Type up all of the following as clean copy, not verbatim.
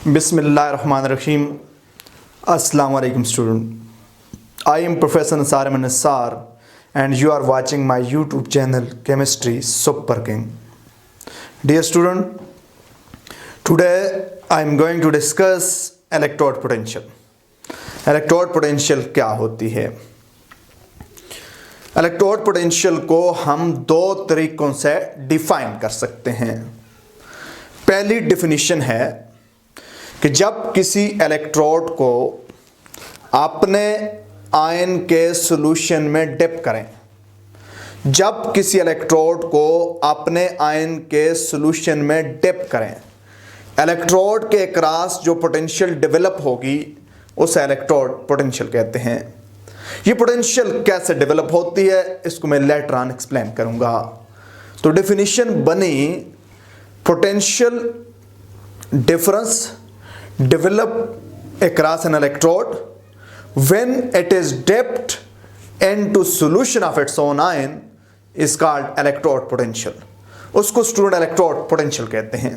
बिस्मिल्लाहिर्रहमानिर्रहीम। अस्सलाम वालेकुम student, I am professor Nisar Ahmed Nisar and you are watching my YouTube channel Chemistry Super King. Dear student, today I am going to discuss electrode potential. Electrode potential क्या होती है? Electrode potential को हम दो तरीकों से डिफाइन कर सकते हैं। पहली डिफिनीशन है कि जब किसी इलेक्ट्रोड को अपने आयन के सॉल्यूशन में डिप करें, जब किसी इलेक्ट्रोड को अपने आयन के सॉल्यूशन में डिप करें, इलेक्ट्रोड के क्रॉस जो पोटेंशियल डेवलप होगी उसे इलेक्ट्रोड पोटेंशियल कहते हैं। ये पोटेंशियल कैसे डेवलप होती है इसको मैं लेटर ऑन एक्सप्लेन करूंगा। तो डेफिनेशन बनी, potential difference develop across an electrode when it is dipped into solution of its own ion is called electrode potential. उसको स्टूडेंट इलेक्ट्रोड पोटेंशियल कहते हैं।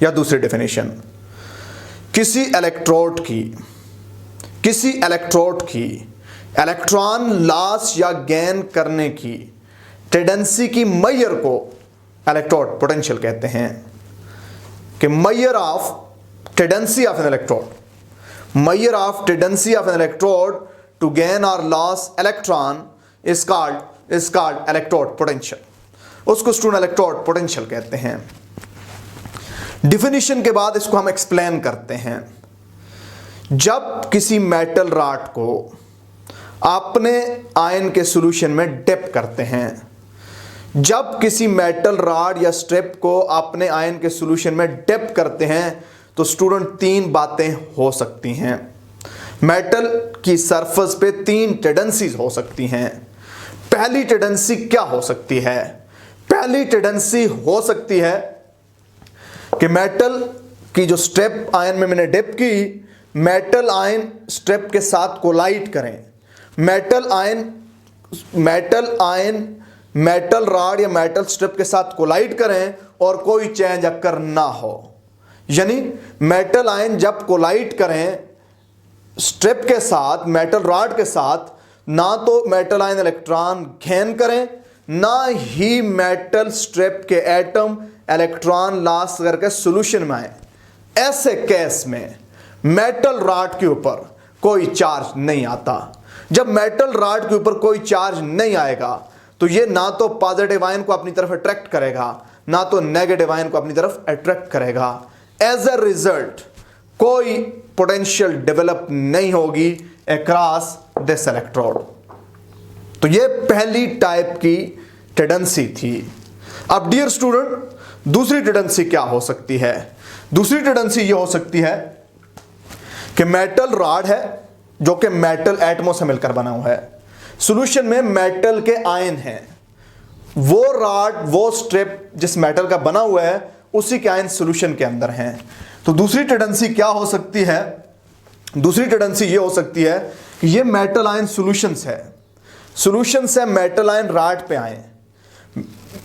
या दूसरी डेफिनेशन, किसी इलेक्ट्रोड की इलेक्ट्रॉन लॉस या गेन करने की टेंडेंसी की मेजर को इलेक्ट्रोड पोटेंशियल कहते हैं। कि measure of tendency of an electrode to gain or loss electron is called electrode potential. उसको स्टूडेंट इलेक्ट्रोड पोटेंशियल कहते हैं। डिफिनीशन के बाद इसको हम एक्सप्लेन करते हैं। जब किसी मेटल रॉड को अपने आयन के सॉल्यूशन में डिप करते हैं, जब किसी मेटल रॉड या स्ट्रिप को अपने आयन के सॉल्यूशन में डिप करते हैं तो स्टूडेंट तीन बातें हो सकती हैं। मेटल की सरफेस पे तीन टेंडेंसीज हो सकती हैं। पहली टेंडेंसी क्या हो सकती है? पहली टेंडेंसी हो सकती है कि मेटल की जो स्ट्रिप आयन में मैंने डिप की, मेटल आयन स्ट्रिप के साथ कोलाइड करें, मेटल रॉड या मेटल स्ट्रिप के साथ कोलाइड करें और कोई चेंज अकर ना हो। यानी मेटल आयन जब कोलाइड करें स्ट्रिप के साथ, मेटल रॉड के साथ, ना तो मेटल आयन इलेक्ट्रॉन गेन करें, ना ही मेटल स्ट्रिप के एटम इलेक्ट्रॉन लॉस करके सॉल्यूशन में आए। ऐसे केस में मेटल रॉड के ऊपर कोई चार्ज नहीं आता। जब मेटल रॉड के ऊपर कोई चार्ज नहीं आएगा तो ये ना तो पॉजिटिव आयन को अपनी तरफ अट्रैक्ट करेगा, ना तो नेगेटिव आयन को अपनी तरफ अट्रैक्ट करेगा। एज अ रिजल्ट कोई पोटेंशियल डेवलप नहीं होगी अक्रॉस दिस इलेक्ट्रोड। तो ये पहली टाइप की टेंडेंसी थी। अब डियर स्टूडेंट, दूसरी टेंडेंसी क्या हो सकती है? दूसरी टेंडेंसी ये हो सकती है कि मेटल रॉड है जो कि मेटल एटमों से मिलकर बना हुआ है, सॉल्यूशन में मेटल के आयन हैं, वो रॉड वो स्ट्रिप जिस मेटल का बना हुआ है उसी के आयन सॉल्यूशन के अंदर हैं। तो दूसरी टेंडेंसी क्या हो सकती है? दूसरी टेंडेंसी ये हो सकती है कि ये मेटल आयन सॉल्यूशन से मेटल आयन रॉड पे आए,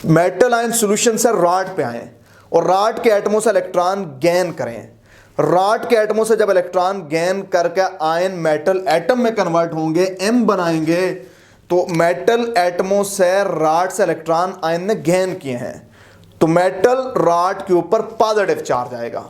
मेटल आयन सॉल्यूशन से रॉड पे आए और रॉड के एटमों से इलेक्ट्रॉन गेन करें। रॉड के एटमों से जब इलेक्ट्रॉन गेन करके आयन मेटल एटम में कन्वर्ट होंगे, एम बनाएंगे, तो मेटल एटमों से रॉड से इलेक्ट्रॉन आयन ने गेन किए हैं तो मेटल रॉड के ऊपर पॉजिटिव चार्ज आएगा।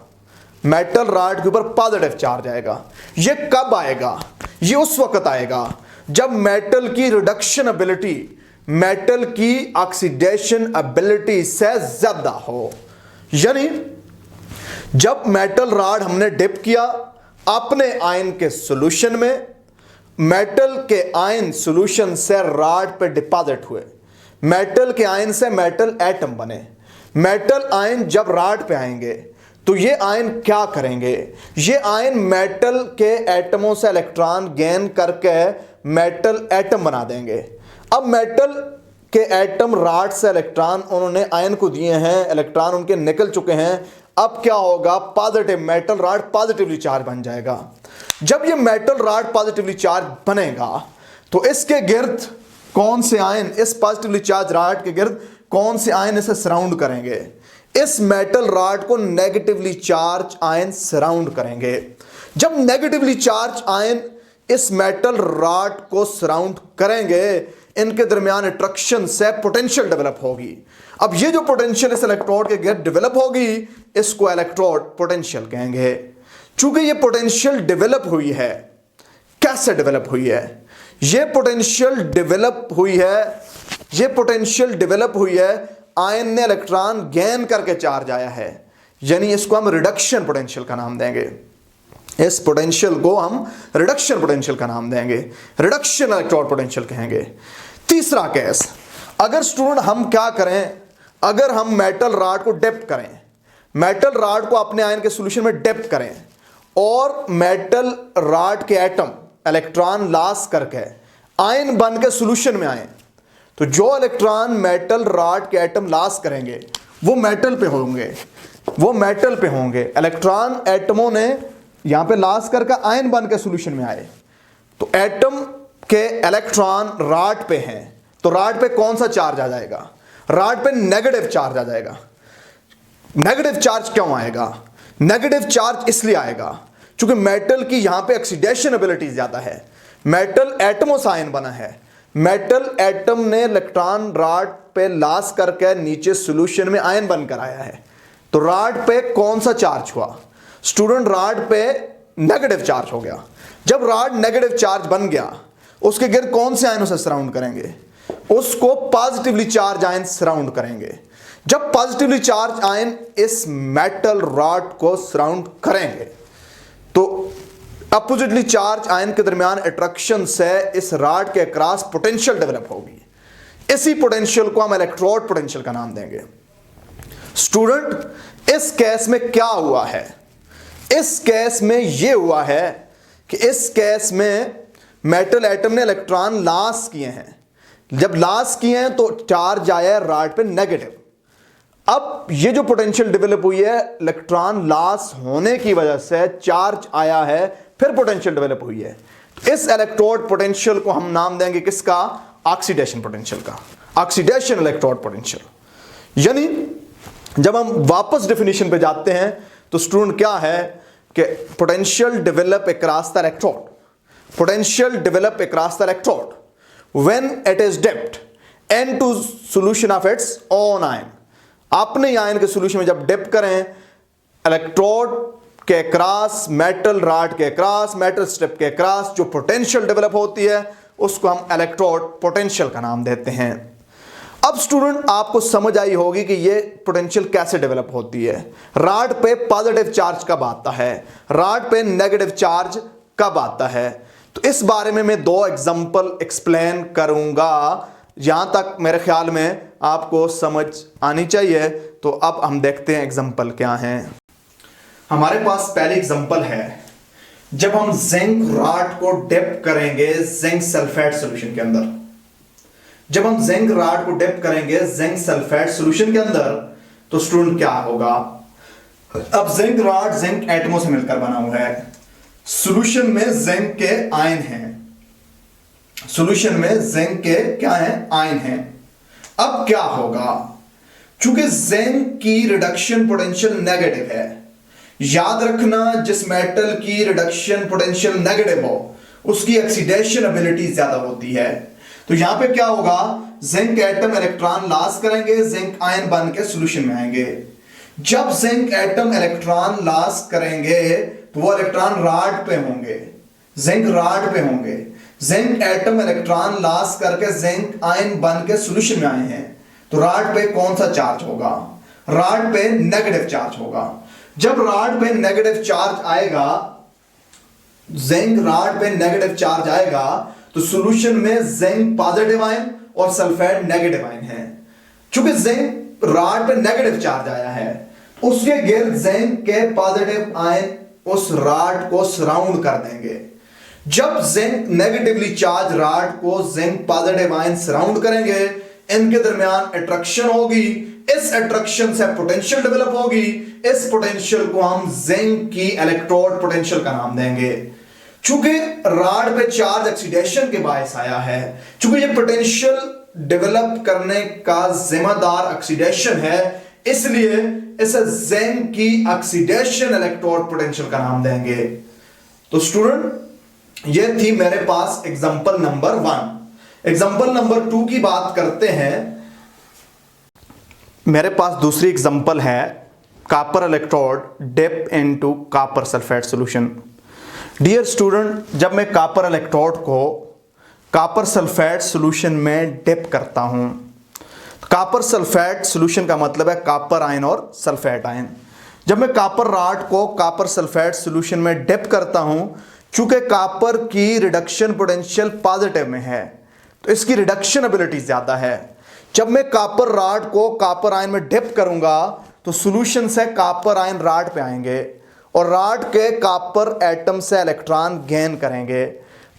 मेटल रॉड के ऊपर पॉजिटिव चार्ज आएगा। ये कब आएगा? ये उस वक्त आएगा जब मेटल की रिडक्शन एबिलिटी, मेटल की ऑक्सीडेशन एबिलिटी से ज्यादा हो। यानी जब मेटल रॉड हमने डिप किया अपने आयन के सॉल्यूशन में, मेटल के आयन सॉल्यूशन से रॉड पे डिपॉजिट हुए, मेटल के आयन से मेटल एटम बने। मेटल आयन जब रॉड पे आएंगे तो ये आयन क्या करेंगे? ये आयन मेटल के एटमों से इलेक्ट्रॉन गेन करके मेटल एटम बना देंगे। अब मेटल के एटम रॉड से इलेक्ट्रॉन उन्होंने आयन को दिए हैं, इलेक्ट्रॉन उनके निकल चुके हैं। अब क्या होगा? Positive metal rod positively charge बन जाएगा। जब ये मेटल रॉड पॉजिटिवली चार्ज बनेगा तो इसके गिर्द कौन से आयन, इस पॉजिटिवली चार्ज रॉड के गिर्द कौन से आयन इसे सराउंड करेंगे? इस मेटल रॉड को नेगेटिवली चार्ज आयन सराउंड करेंगे। जब नेगेटिवली चार्ज आयन इस मेटल रॉड को सराउंड करेंगे, इनके दरमियान अट्रैक्शन से पोटेंशियल डेवलप होगी। अब ये जो पोटेंशियल इस इलेक्ट्रोड के गिर्द डेवलप होगी, इसको इलेक्ट्रोड पोटेंशियल कहेंगे। चूंकि ये पोटेंशियल डेवलप हुई है, कैसे डेवलप हुई है? ये पोटेंशियल डेवलप हुई है, ये पोटेंशियल डेवलप हुई है, आयन ने इलेक्ट्रॉन गेन करके चार्ज आया है, यानी इसको हम रिडक्शन पोटेंशियल का नाम देंगे। इस पोटेंशियल को हम रिडक्शन पोटेंशियल का नाम देंगे, रिडक्शन इलेक्ट्रोड पोटेंशियल कहेंगे। तीसरा केस, अगर स्टूडेंट हम क्या करें, अगर हम मेटल रॉड को डिप करें, मेटल रॉड को अपने आयन के सॉल्यूशन में डिप करें और मेटल रॉड के एटम इलेक्ट्रॉन लॉस करके आयन बन के सॉल्यूशन में आए, तो जो इलेक्ट्रॉन मेटल रॉड के एटम लॉस करेंगे वो मेटल पे होंगे, वो मेटल पे होंगे। इलेक्ट्रॉन एटमों ने यहां पे लॉस करके आयन बन के सॉल्यूशन में आए, तो एटम के इलेक्ट्रॉन रॉड पे हैं, तो रॉड पे कौन सा चार्ज आ जाएगा? रॉड पे नेगेटिव चार्ज आ जाएगा। नेगेटिव चार्ज क्यों आएगा? नेगेटिव चार्ज इसलिए आएगा क्योंकि मेटल की यहां पे ऑक्सीडेशन एबिलिटी ज्यादा है। मेटल एटमों से आयन बना है, मेटल एटम ने इलेक्ट्रॉन रॉड पे लॉस करके नीचे सॉल्यूशन में आयन बनकर आया है, तो रॉड पे कौन सा चार्ज हुआ? स्टूडेंट, रॉड पे नेगेटिव चार्ज हो गया। जब रॉड नेगेटिव चार्ज बन गया, उसके गिर्द कौन से आयनों से सराउंड करेंगे? उसको पॉजिटिवली चार्ज आयन सराउंड करेंगे। जब पॉजिटिवली चार्ज आयन इस मेटल रॉड को सराउंड करेंगे, तो अपोजिटली चार्ज आयन के दरमियान अट्रैक्शन से इस रॉड के क्रॉस पोटेंशियल डेवलप होगी। इसी पोटेंशियल को हम इलेक्ट्रोड पोटेंशियल का नाम देंगे। स्टूडेंट, इस केस में क्या हुआ है? इस केस में यह हुआ है कि इस केस में मेटल एटम ने इलेक्ट्रॉन लॉस किए हैं। जब लॉस किए हैं तो चार्ज आया है रॉड पे नेगेटिव। अब ये जो पोटेंशियल डेवलप हुई है, इलेक्ट्रॉन लॉस होने की वजह से चार्ज आया है, फिर पोटेंशियल डेवलप हुई है। तो इस इलेक्ट्रोड पोटेंशियल को हम नाम देंगे किसका? ऑक्सीडेशन पोटेंशियल का, ऑक्सीडेशन इलेक्ट्रोड पोटेंशियल। यानी जब हम वापस डेफिनेशन पे जाते हैं तो स्टूडेंट क्या है कि potential develop across the electrode, potential develop across the electrode when it is dipped into solution of its own ion. अपने आयन के सॉल्यूशन में जब डिप करें, इलेक्ट्रोड के क्रॉस, मेटल रॉड के क्रॉस, मेटल स्ट्रिप के क्रॉस जो potential develop होती है, उसको हम इलेक्ट्रोड पोटेंशियल का नाम देते हैं। अब स्टूडेंट, आपको समझ आई होगी कि ये पोटेंशियल कैसे डेवलप होती है। रॉड पे पॉजिटिव चार्ज कब आता है, रॉड पे नेगेटिव चार्ज कब आता है, तो इस बारे में मैं दो एग्जांपल एक्सप्लेन करूंगा। यहां तक मेरे ख्याल में आपको समझ आनी चाहिए। तो अब हम देखते हैं एग्जांपल क्या हैं। हमारे पास पहली एग्जांपल है, जब हम जिंक रॉड को डिप करेंगे जिंक सल्फेट सॉल्यूशन के अंदर। जब हम जिंक रॉड को डिप करेंगे जिंक सल्फेट सॉल्यूशन के अंदर, तो स्टूडेंट क्या होगा? अब जिंक रॉड जिंक एटमों से मिलकर बना हुआ है, सॉल्यूशन में जिंक के आयन हैं, सॉल्यूशन में जिंक के क्या है? आयन हैं। अब क्या होगा? चूंकि जिंक की रिडक्शन पोटेंशियल नेगेटिव है, याद रखना जिस मेटल की रिडक्शन पोटेंशियल नेगेटिव हो उसकी ऑक्सीडेशन एबिलिटी ज्यादा होती है। तो यहां पे क्या होगा? जिंक एटम इलेक्ट्रॉन लॉस करेंगे, जिंक आयन बन के सॉल्यूशन में आएंगे। जब जिंक एटम इलेक्ट्रॉन लॉस करेंगे तो वो इलेक्ट्रॉन रॉड पे होंगे, जिंक रॉड पे होंगे। जिंक एटम इलेक्ट्रॉन लॉस करके जिंक आयन बन के सॉल्यूशन में आए हैं, तो रॉड पे कौन सा चार्ज होगा? रॉड पे नेगेटिव चार्ज होगा। जब रॉड पे नेगेटिव चार्ज आएगा, जिंक रॉड पे नेगेटिव चार्ज आएगा, तो सॉल्यूशन में जिंक पॉजिटिव आयन और सल्फेट नेगेटिव आयन है। चूंकि जिंक रॉड पे नेगेटिव चार्ज आया है, उसके गिर्द जिंक के पॉजिटिव आयन उस रॉड को सराउंड कर देंगे। जब जिंक नेगेटिवली चार्ज रॉड को जिंक पॉजिटिव आयन सराउंड करेंगे, इनके दरमियान अट्रैक्शन होगी, इस अट्रैक्शन से पोटेंशियल डेवलप होगी। इस पोटेंशियल को हम जिंक की इलेक्ट्रोड पोटेंशियल का नाम देंगे। चूंकि रॉड पे चार्ज ऑक्सीडेशन के बायस आया है, चूंकि ये पोटेंशियल डेवलप करने का जिम्मेदार ऑक्सीडेशन है, इसलिए इसे जिंक की ऑक्सीडेशन इलेक्ट्रोड पोटेंशियल का नाम देंगे। तो स्टूडेंट ये थी मेरे पास एग्जांपल नंबर 1। एग्जांपल नंबर 2 की बात करते हैं। मेरे पास दूसरी एग्जांपल है copper electrode dip into copper sulphate solution. Dear student, जब मैं कॉपर इलेक्ट्रोड को कॉपर सल्फेट सॉल्यूशन में डिप करता हूं, कॉपर सल्फेट सॉल्यूशन का मतलब है कॉपर आयन और सल्फेट आयन। जब मैं कॉपर रॉड को कॉपर सल्फेट सॉल्यूशन में डिप करता हूं, चूंकि कॉपर की रिडक्शन पोटेंशियल पॉजिटिव में है तो इसकी रिडक्शन एबिलिटी ज्यादा है। जब मैं कॉपर रॉड को कॉपर आयन में डिप करूंगा तो सॉल्यूशन से कॉपर आयन रॉड पे आएंगे और रॉड के कॉपर एटम से इलेक्ट्रॉन गेन करेंगे।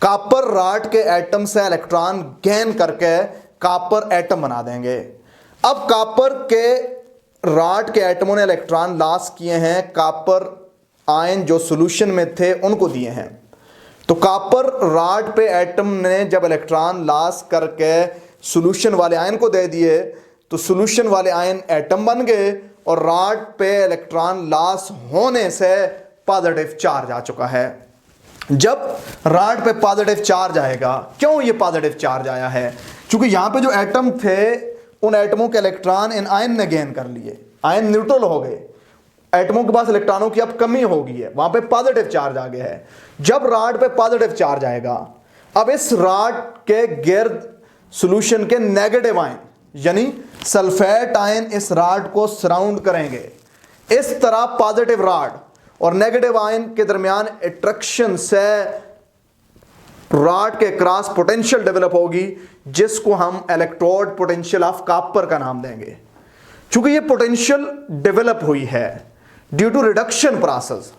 कॉपर रॉड के एटम से इलेक्ट्रॉन गेन करके कॉपर एटम बना देंगे। अब कॉपर के रॉड के एटमों ने इलेक्ट्रॉन लॉस किए हैं, कॉपर आयन जो सॉल्यूशन में थे उनको दिए हैं। तो कॉपर रॉड पे एटम ने जब इलेक्ट्रॉन लॉस करके सॉल्यूशन वाले आयन को दे दिए तो सॉल्यूशन वाले आयन एटम बन गए और रॉड पे इलेक्ट्रॉन लॉस होने से पॉजिटिव चार्ज आ चुका है। जब रॉड पे पॉजिटिव चार्ज आएगा, क्यों ये पॉजिटिव चार्ज आया है? क्योंकि यहां पे जो एटम थे उन एटमों के इलेक्ट्रॉन इन आयन ने गेन कर लिए, आयन न्यूट्रल हो गए, एटमों के पास इलेक्ट्रॉनों की अब कमी हो गई है, वहां पे पॉजिटिव चार्ज आ गया है। जब रॉड पे पॉजिटिव चार्ज आएगा, अब इस रॉड के गिर्द सॉल्यूशन के नेगेटिव आयन यानी सल्फेट आयन इस रॉड को सराउंड करेंगे। इस तरह पॉजिटिव रॉड और नेगेटिव आयन के दरमियान अट्रैक्शन से रॉड के क्रॉस पोटेंशियल डेवलप होगी, जिसको हम इलेक्ट्रोड पोटेंशियल ऑफ कॉपर का नाम देंगे। चूंकि ये पोटेंशियल डेवलप हुई है due to reduction process,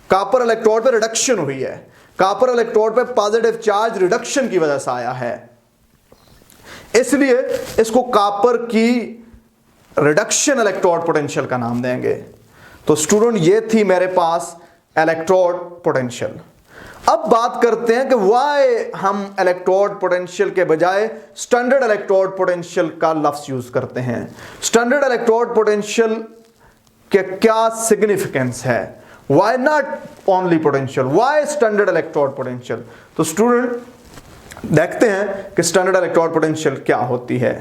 copper electrode पे रिडक्शन हुई है, कॉपर इलेक्ट्रोड पे पॉजिटिव चार्ज रिडक्शन की वजह से आया है, इसलिए इसको कॉपर की रिडक्शन इलेक्ट्रोड पोटेंशियल का नाम देंगे। तो स्टूडेंट ये थी मेरे पास इलेक्ट्रोड पोटेंशियल। अब बात करते हैं कि वाई हम इलेक्ट्रोड पोटेंशियल के बजाय स्टैंडर्ड इलेक्ट्रोड पोटेंशियल का लफ्ज यूज करते हैं। स्टैंडर्ड इलेक्ट्रोड पोटेंशियल के क्या सिग्निफिकेंस है? Why not only potential, why standard electrode potential? तो स्टूडेंट देखते हैं कि स्टैंडर्ड इलेक्ट्रोड पोटेंशियल क्या होती है।